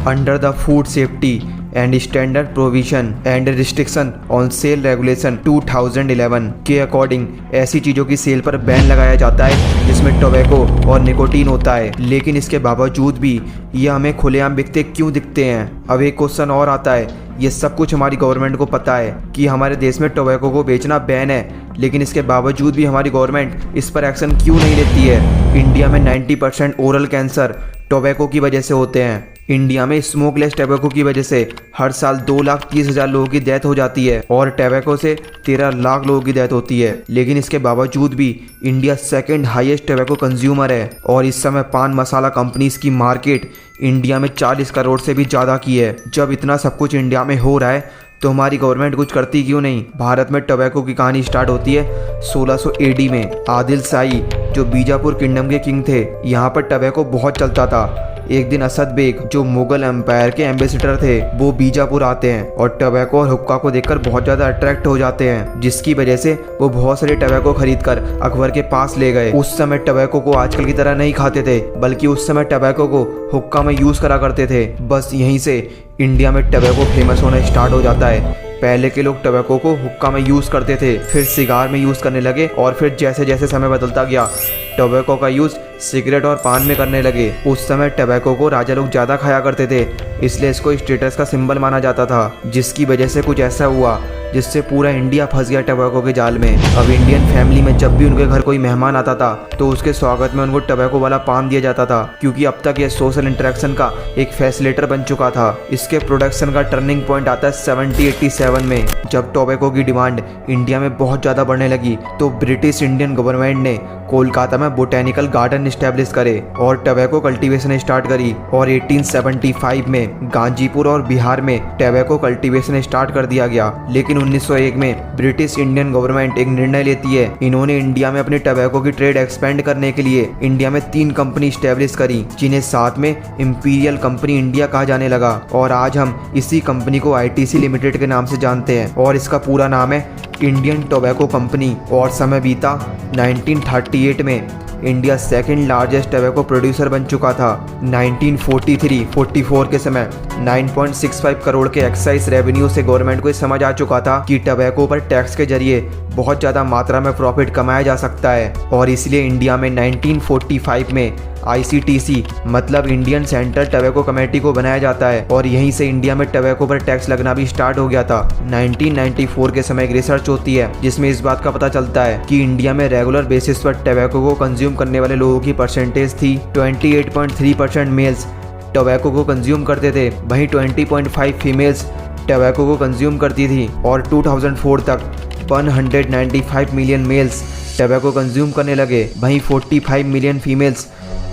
Under the food safety and standard provision and restriction on sale regulation 2011 के according ऐसी चीज़ों की cell पर बैन लगाया जाता है जिसमें टोबैको और निकोटीन होता है। लेकिन इसके बावजूद भी ये हमें खुलेआम बिकते क्यों दिखते हैं? अब एक क्वेश्चन और आता है, ये सब कुछ हमारी गवर्नमेंट को पता है कि हमारे देश में टोबैको को बेचना बैन है, लेकिन इसके बावजूद भी हमारी गवर्नमेंट इस पर एक्शन क्यों नहीं लेती है? इंडिया में 90% ओरल कैंसर टोबैको की वजह से होते हैं। इंडिया में स्मोकलेस टोबैको की वजह से हर साल 2,30,000 लोगों की डेथ हो जाती है और टोबैको से 13 लाख लोगों की डेथ होती है। लेकिन इसके बावजूद भी India second highest tobacco consumer है और इस समय पान मसाला कंपनीज की मार्केट इंडिया में 40 करोड़ से भी ज़्यादा की है। जब इतना सब कुछ इंडिया में हो रहा है तो हमारी गवर्नमेंट कुछ करती क्यों नहीं? भारत में टोबैको की कहानी स्टार्ट होती है 1600 AD में। आदिल शाही जो बीजापुर किंगडम के किंग थे, यहाँ पर टोबैको बहुत चलता था। एक दिन असद बेग जो मुगल एम्पायर के एम्बेसडर थे, वो बीजापुर आते हैं और टोबैको और हुक्का को देखकर बहुत ज़्यादा अट्रैक्ट हो जाते हैं, जिसकी वजह से वो बहुत सारे टोबैको खरीदकर अकबर के पास ले गए। उस समय टोबैको को आजकल की तरह नहीं खाते थे, बल्कि उस समय टोबैको को हुक्का में यूज़ करा करते थे। बस यहीं से इंडिया में टोबैको फेमस होना स्टार्ट हो जाता है। पहले के लोग टोबैको को हुक्का में यूज़ करते थे, फिर सिगार में यूज़ करने लगे और फिर जैसे जैसे समय बदलता गया टोबैको का यूज़ सिगरेट और पान में करने लगे। उस समय टोबैको को राजा लोग ज़्यादा खाया करते थे, इसलिए इसको स्टेटस का सिंबल माना जाता था, जिसकी वजह से कुछ ऐसा हुआ जिससे पूरा इंडिया फंस गया टोबैको के जाल में। अब इंडियन फैमिली में जब भी उनके घर कोई मेहमान आता था तो उसके स्वागत में उनको टोबैको वाला पान दिया जाता था, क्योंकि अब तक ये सोशल इंटरेक्शन का एक फैसिलिटेटर बन चुका था। इसके प्रोडक्शन का टर्निंग पॉइंट आता है 70-87 में, जब टोबैको की डिमांड इंडिया में बहुत ज़्यादा बढ़ने लगी तो ब्रिटिश इंडियन गवर्नमेंट ने कोलकाता में बोटेनिकल गार्डन इस्टेब्लिश करे और टोबैको कल्टीवेशन स्टार्ट करी। और 1875 में गाजीपुर और बिहार में टोबैको कल्टीवेशन स्टार्ट कर दिया गया। लेकिन 1901 में ब्रिटिश इंडियन गवर्नमेंट एक निर्णय लेती है। इन्होंने इंडिया में अपने टोबैको की ट्रेड एक्सपेंड करने के लिए इंडिया में 3 कंपनी स्टैब्लिश करी, जिन्हें साथ में इंपीरियल कंपनी इंडिया कहा जाने लगा। और आज हम इसी कंपनी को ITC लिमिटेड के नाम से जानते हैं और इसका पूरा नाम है इंडियन टोबैको कंपनी। और समय बीता 1938 में India second largest tobacco producer बन चुका था। 1943-44 के समय 9.65 करोड़ के एक्साइज रेवेन्यू से गवर्नमेंट को समझ आ चुका था कि टोबैको पर टैक्स के जरिए बहुत ज़्यादा मात्रा में प्रॉफिट कमाया जा सकता है, और इसलिए इंडिया में 1945 में ICTC मतलब इंडियन सेंट्रल टोबैको कमेटी को बनाया जाता है और यहीं से इंडिया में टोबैको पर टैक्स लगना भी स्टार्ट हो गया था। 1994 के समय एक रिसर्च होती है जिसमें इस बात का पता चलता है कि इंडिया में रेगुलर बेसिस पर टोबैको को कंज्यूम करने वाले लोगों की परसेंटेज थी 28.3% मेल्स टोबैको को कंज्यूम करते थे, वहीं 20.5 फीमेल्स टोबैको को कंज्यूम करती थी। और 2004 तक 195 मिलियन मेल्स टोबैको कंज्यूम करने लगे, वहीं 45 मिलियन फीमेल्स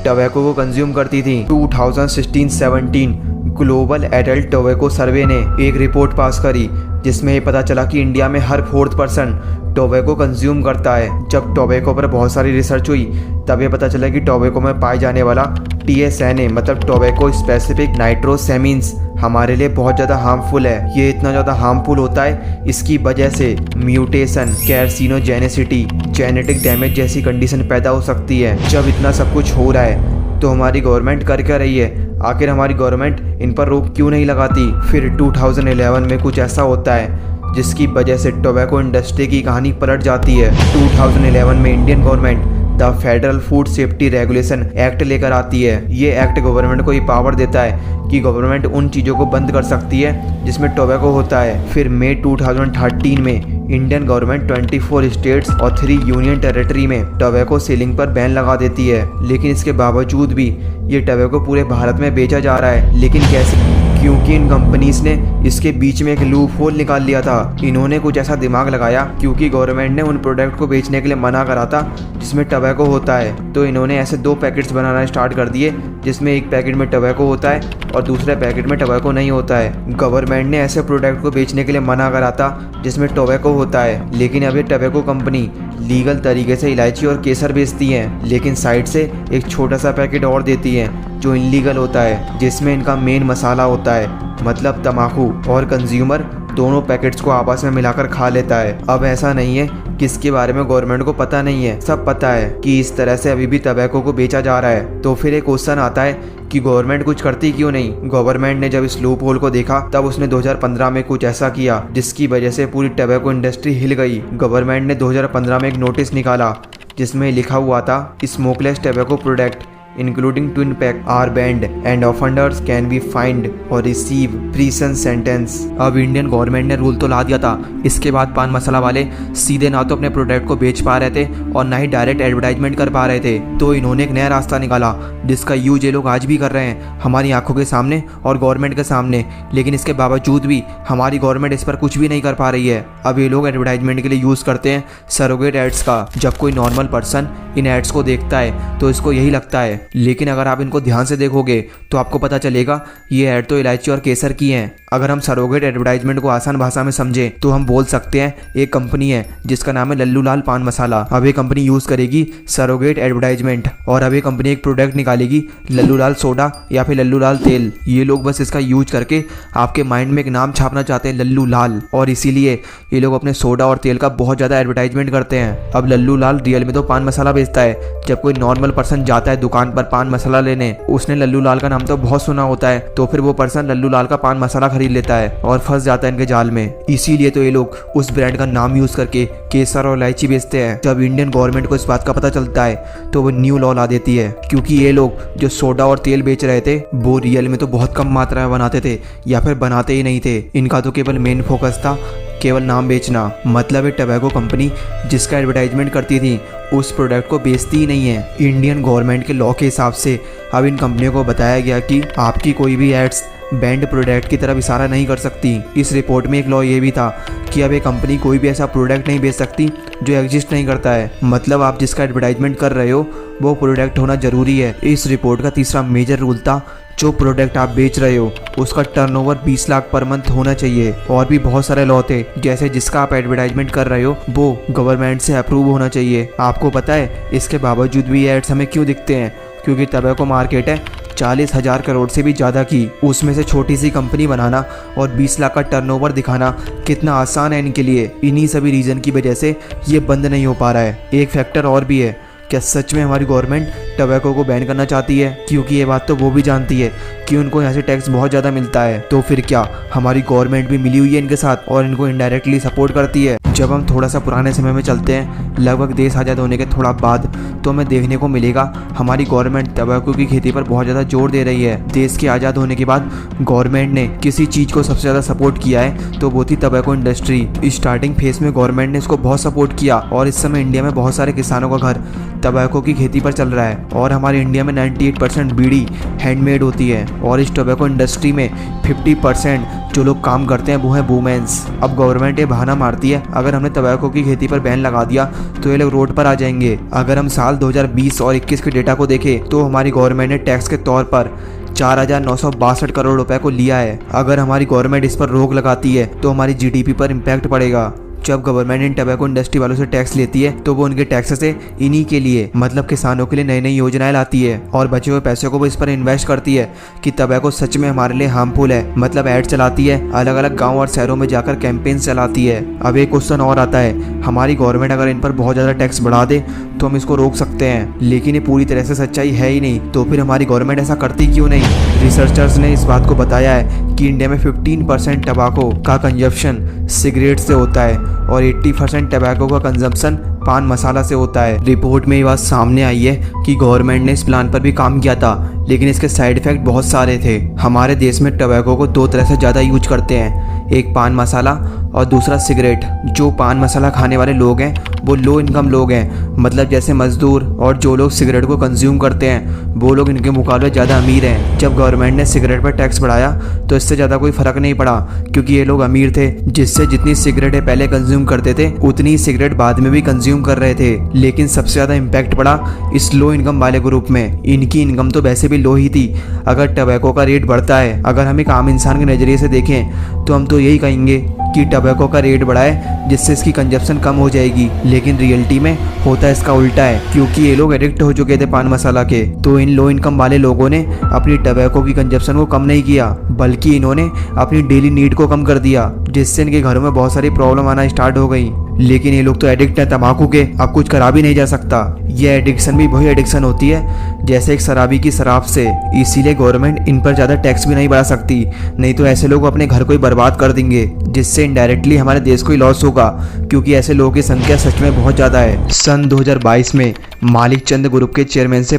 टोबैको को कंज्यूम करती थी। 2016-17 ग्लोबल एडल्ट टोबैको सर्वे ने एक रिपोर्ट पास करी जिसमें ये पता चला कि इंडिया में हर 4th पर्सन टोबैको कंज्यूम करता है। जब टोबैको पर बहुत सारी रिसर्च हुई तब ये पता चला कि टोबैको में पाए जाने वाला TSNA मतलब टोबैको स्पेसिफिक नाइट्रोसेमिन्स हमारे लिए बहुत ज़्यादा हार्मफुल है। ये इतना ज़्यादा हार्मफुल होता है, इसकी वजह से म्यूटेशन, कैर्सिनोजेनेसिटी, जेनेटिक डैमेज जैसी कंडीशन पैदा हो सकती है। जब इतना सब कुछ हो रहा है तो हमारी गवर्नमेंट कर क्या रही है? आखिर हमारी गवर्नमेंट इन पर रोक क्यों नहीं लगाती? फिर 2011 में कुछ ऐसा होता है जिसकी वजह से टोबैको इंडस्ट्री की कहानी पलट जाती है। 2011 में Indian government the federal food safety regulation act लेकर आती है। ये एक्ट गवर्नमेंट को ये पावर देता है कि गवर्नमेंट उन चीज़ों को बंद कर सकती है जिसमें टोबैको होता है। फिर मई 2013 में इंडियन गवर्नमेंट 24 स्टेट्स और 3 यूनियन टेरिटरी में टोबैको सेलिंग पर बैन लगा देती है। लेकिन इसके बावजूद भी ये टोबैको पूरे भारत में बेचा जा रहा है। लेकिन कैसे? क्योंकि इन कंपनीज ने इसके बीच में एक लूप होल निकाल लिया था। इन्होंने कुछ ऐसा दिमाग लगाया, क्योंकि गवर्नमेंट ने उन प्रोडक्ट को बेचने के लिए मना करा था जिसमें टोबैको होता है, तो इन्होंने ऐसे 2 पैकेट्स बनाना स्टार्ट कर दिए जिसमें एक पैकेट में टोबैको होता है और दूसरे पैकेट में टोबैको नहीं होता है। गवर्नमेंट ने ऐसे प्रोडक्ट को बेचने के लिए मना करा था जिसमें टोबैको होता है, लेकिन अब ये टोबैको कंपनी लीगल तरीके से इलायची और केसर बेचती हैं, लेकिन साइड से एक छोटा सा पैकेट और देती हैं जो इनलीगल होता है, जिसमें इनका मेन मसाला होता है, मतलब तम्बाकू, और कंज्यूमर दोनों पैकेट्स को आपस में मिलाकर खा लेता है। अब ऐसा नहीं है किसके बारे में गवर्नमेंट को पता नहीं है, सब पता है कि इस तरह से अभी भी टबैको को बेचा जा रहा है। तो फिर एक क्वेश्चन आता है कि गवर्नमेंट कुछ करती क्यों नहीं। गवर्नमेंट ने जब इस लूप होल को देखा तब उसने 2015 में कुछ ऐसा किया जिसकी वजह से पूरी टबैको इंडस्ट्री हिल गई। गवर्नमेंट ने 2015 में एक नोटिस निकाला जिसमें लिखा हुआ था smokeless tobacco product including twin pack are banned and offenders can be fined or receive prison sentence। अब इंडियन गवर्नमेंट ने रूल तो ला दिया था। इसके बाद पान मसाला वाले सीधे ना तो अपने प्रोडक्ट को बेच पा रहे थे और ना ही डायरेक्ट एडवर्टाइजमेंट कर पा रहे थे। तो इन्होंने एक नया रास्ता निकाला जिसका यूज ये लोग आज भी कर रहे हैं हमारी आंखों के सामने और गवर्नमेंट के सामने। लेकिन इसके बावजूद भी हमारी गवर्नमेंट इस पर कुछ भी नहीं कर पा रही है। अब ये लोग एडवर्टाइजमेंट के लिए यूज करते हैं सरोगेट एड्स का। जब कोई नॉर्मल पर्सन इन एड्स को देखता है तो इसको यही लगता है, लेकिन अगर आप इनको ध्यान से देखोगे तो आपको पता चलेगा ये ऐड तो इलायची और केसर की हैं। अगर हम सरोगेट एडवर्टाइजमेंट को आसान भाषा में समझें तो हम बोल सकते हैं एक कंपनी है जिसका नाम है लल्लू लाल पान मसाला। अब ये कंपनी यूज करेगी सरोगेट एडवर्टाइजमेंट और अब ये कंपनी एक प्रोडक्ट निकालेगी लल्लू लाल सोडा या फिर लल्लू लाल तेल। ये लोग बस इसका यूज करके आपके माइंड में एक नाम छापना चाहते हैं लल्लू लाल, और इसीलिए ये लोग अपने सोडा और तेल का बहुत ज्यादा एडवर्टाइजमेंट करते हैं। अब लल्लू लाल रियल में तो पान मसाला बेचता है। जब कोई नॉर्मल पर्सन जाता है दुकान पर पान मसाला लेने, उसने लल्लू लाल का नाम तो बहुत सुना होता है, तो फिर वो पर्सन लल्लू लाल का पान मसाला खरीद लेता है और फंस जाता है इनके जाल में। इसीलिए तो ये लोग उस ब्रांड का नाम यूज करके केसर और इलायची बेचते हैं। जब इंडियन गवर्नमेंट को इस बात का पता चलता है तो वो न्यू लॉ ला देती है, क्योंकि ये लोग जो सोडा और तेल बेच रहे थे वो रियल में तो बहुत कम मात्रा में बनाते थे या फिर बनाते ही नहीं थे। इनका तो केवल मेन फोकस था केवल नाम बेचना। मतलब ये टबैको कंपनी जिसका एडवर्टाइजमेंट करती थी उस प्रोडक्ट को बेचती ही नहीं है। इंडियन गवर्नमेंट के लॉ के हिसाब से अब इन कंपनियों को बताया गया कि आपकी कोई भी एड्स बैंड प्रोडक्ट की तरफ इशारा नहीं कर सकती। इस रिपोर्ट में एक लॉ ये भी था कि अब ये कंपनी कोई भी ऐसा प्रोडक्ट नहीं बेच सकती जो एग्जिस्ट नहीं करता है। मतलब आप जिसका एडवर्टाइजमेंट कर रहे हो वो प्रोडक्ट होना जरूरी है। इस रिपोर्ट का तीसरा मेजर रूल था जो प्रोडक्ट आप बेच रहे हो उसका टर्नओवर 20 लाख पर मंथ होना चाहिए। और भी बहुत सारे लॉ थे, जैसे जिसका आप एडवर्टाइजमेंट कर रहे हो वो गवर्नमेंट से अप्रूव होना चाहिए। आपको पता है इसके बावजूद भी एड्स हमें क्यों दिखते हैं? क्योंकि टबैको मार्केट है 40,000 करोड़ से भी ज़्यादा की, उसमें से छोटी सी कंपनी बनाना और 20 लाख का टर्नओवर दिखाना कितना आसान है इनके लिए। इन्हीं सभी रीज़न की वजह से ये बंद नहीं हो पा रहा है। एक फैक्टर और भी है, क्या सच में हमारी गवर्नमेंट टबैको को बैन करना चाहती है? क्योंकि ये बात तो वो भी जानती है कि उनको यहाँ से टैक्स बहुत ज़्यादा मिलता है। तो फिर क्या हमारी गवर्नमेंट भी मिली हुई है इनके साथ और इनको इनडायरेक्टली सपोर्ट करती है? जब हम थोड़ा सा पुराने समय में चलते हैं, लगभग देश आज़ाद होने के थोड़ा बाद, तो हमें देखने को मिलेगा हमारी गवर्नमेंट टबैको की खेती पर बहुत ज़्यादा जोर दे रही है। देश के आज़ाद होने के बाद गवर्नमेंट ने किसी चीज़ को सबसे ज़्यादा सपोर्ट किया है तो वो थी टबैको इंडस्ट्री। स्टार्टिंग फेज में गवर्नमेंट ने इसको बहुत सपोर्ट किया और इस समय इंडिया में बहुत सारे किसानों का घर टबैको की खेती पर चल रहा है। और हमारे इंडिया में 98% बीड़ी हैंडमेड होती है और इस टबैको इंडस्ट्री में 50% जो लोग काम करते हैं वो हैं वुमेन्स। अब गवर्नमेंट ये बहाना मारती है अगर हमने टबैको की खेती पर बैन लगा दिया तो ये लोग रोड पर आ जाएंगे। अगर हम साल 2020 और 21 के डेटा को देखें तो हमारी गवर्नमेंट ने टैक्स के तौर पर 4,962 करोड़ रुपए को लिया है। अगर हमारी गवर्नमेंट इस पर रोक लगाती है तो हमारी जीडीपी पर इम्पैक्ट पड़ेगा। जब गवर्नमेंट इन टबैको इंडस्ट्री वालों से टैक्स लेती है तो वो उनके टैक्स से इन्हीं के लिए मतलब किसानों के लिए नई नई योजनाएं लाती है और बचे हुए पैसे को वो इस पर इन्वेस्ट करती है कि टबैको सच में हमारे लिए हार्मफुल है। मतलब ऐड चलाती है, अलग अलग गांव और शहरों में जाकर कैंपेन चलाती है। अब एक क्वेश्चन और आता है, हमारी गवर्नमेंट अगर इन पर बहुत ज़्यादा टैक्स बढ़ा दे तो हम इसको रोक सकते हैं, लेकिन ये पूरी तरह से सच्चाई है ही नहीं। तो फिर हमारी गवर्नमेंट ऐसा करती क्यों नहीं? रिसर्चर्स ने इस बात को बताया है कि इंडिया में 15% टबैको का कंजप्शन सिगरेट से होता है और 80% टबैको का कंजम्पशन पान मसाला से होता है। रिपोर्ट में ये बात सामने आई है कि गवर्नमेंट ने इस प्लान पर भी काम किया था, लेकिन इसके साइड इफेक्ट बहुत सारे थे। हमारे देश में टबैको को दो तरह से ज़्यादा यूज करते हैं, एक पान मसाला और दूसरा सिगरेट। जो पान मसाला खाने वाले लोग हैं वो लो इनकम लोग हैं, मतलब जैसे मजदूर, और जो लोग सिगरेट को कंज्यूम करते हैं वो लोग इनके मुकाबले ज़्यादा अमीर हैं। जब गवर्नमेंट ने सिगरेट पर टैक्स बढ़ाया तो इससे ज़्यादा कोई फ़र्क नहीं पड़ा, क्योंकि ये लोग अमीर थे, जिससे जितनी सिगरेटें पहले कंज्यूम करते थे उतनी ही सिगरेट बाद में भी कंज्यूम कर रहे थे। लेकिन सबसे ज़्यादा इम्पैक्ट पड़ा इस लो इनकम वाले ग्रुप में। इनकी इनकम तो वैसे भी लो ही थी। अगर टबैको का रेट बढ़ता है, अगर हम एक आम इंसान के नज़रिए से देखें तो हम तो यही कहेंगे कि टबैको का रेट बढ़ाए जिससे इसकी कंजप्शन कम हो जाएगी, लेकिन रियलिटी में होता इसका उल्टा है, क्योंकि ये लोग एडिक्ट हो चुके थे पान मसाला के। तो इन लो इनकम वाले लोगों ने अपनी टबैको की कंजप्शन को कम नहीं किया, बल्कि इन्होंने अपनी डेली नीड को कम कर दिया, जिससे इनके घरों में बहुत सारी प्रॉब्लम आना स्टार्ट हो गई। लेकिन ये लोग तो एडिक्ट हैं तंबाकू के, अब कुछ करा भी नहीं जा सकता। ये एडिक्शन भी वही एडिक्शन होती है जैसे एक शराबी की शराब से, इसीलिए गवर्नमेंट इन पर ज़्यादा टैक्स भी नहीं बढ़ा सकती, नहीं तो ऐसे लोग अपने घर को ही बर्बाद कर देंगे, जिससे इनडायरेक्टली हमारे देश को ही लॉस होगा, क्योंकि ऐसे लोगों की संख्या सच में बहुत ज़्यादा है। सन 2022 में मालिक चंद ग्रुप के चेयरमैन से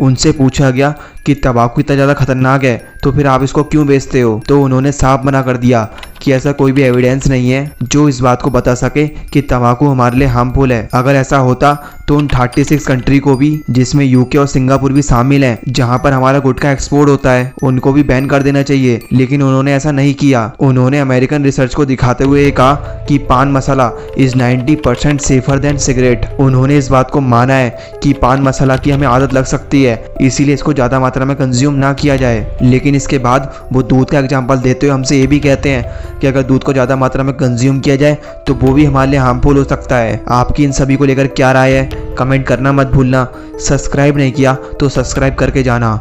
उनसे पूछा गया कि तंबाकू इतना ज़्यादा खतरनाक है तो फिर आप इसको क्यों बेचते हो, तो उन्होंने साफ मना कर दिया कि ऐसा कोई भी एविडेंस नहीं है जो इस बात को बता सके कि तंबाकू हमारे लिए हार्मफुल है। अगर ऐसा होता तो उन 36 कंट्री को भी, जिसमें यूके और सिंगापुर भी शामिल हैं, जहां पर हमारा गुटखा एक्सपोर्ट होता है, उनको भी बैन कर देना चाहिए, लेकिन उन्होंने ऐसा नहीं किया। उन्होंने अमेरिकन रिसर्च को दिखाते हुए ये कहा कि पान मसाला इज 90% सेफर देन सिगरेट। उन्होंने इस बात को माना है कि पान मसाला की हमें आदत लग सकती है, इसीलिए इसको ज़्यादा मात्रा में कंज्यूम ना किया जाए। लेकिन इसके बाद वो दूध का एग्जाम्पल देते हुए हमसे ये भी कहते हैं कि अगर दूध को ज़्यादा मात्रा में कंज्यूम किया जाए तो वो भी हमारे लिए हार्मफुल हो सकता है। आपकी इन सभी को लेकर क्या राय है, कमेंट करना मत भूलना। सब्सक्राइब नहीं किया तो सब्सक्राइब करके जाना।